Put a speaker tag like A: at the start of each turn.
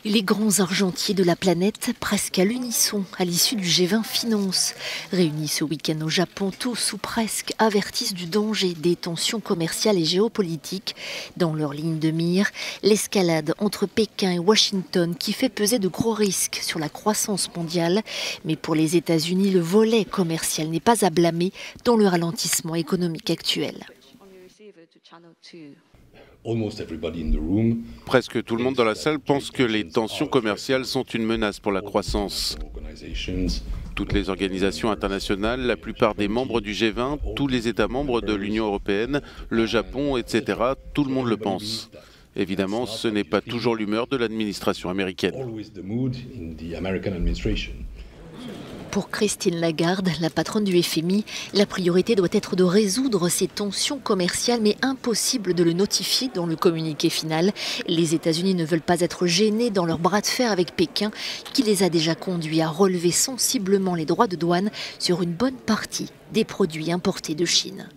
A: Les grands argentiers de la planète, presque à l'unisson, à l'issue du G20 Finance. Réunis ce week-end au Japon, tous ou presque avertissent du danger des tensions commerciales et géopolitiques. Dans leur ligne de mire, l'escalade entre Pékin et Washington qui fait peser de gros risques sur la croissance mondiale. Mais pour les États-Unis, le volet commercial n'est pas à blâmer dans le ralentissement économique actuel.
B: Presque tout le monde dans la salle pense que les tensions commerciales sont une menace pour la croissance. Toutes les organisations internationales, la plupart des membres du G20, tous les États membres de l'Union européenne, le Japon, etc., tout le monde le pense. Évidemment, ce n'est pas toujours l'humeur de l'administration américaine.
A: Pour Christine Lagarde, la patronne du FMI, la priorité doit être de résoudre ces tensions commerciales, mais impossible de le notifier dans le communiqué final. Les États-Unis ne veulent pas être gênés dans leur bras de fer avec Pékin, qui les a déjà conduits à relever sensiblement les droits de douane sur une bonne partie des produits importés de Chine.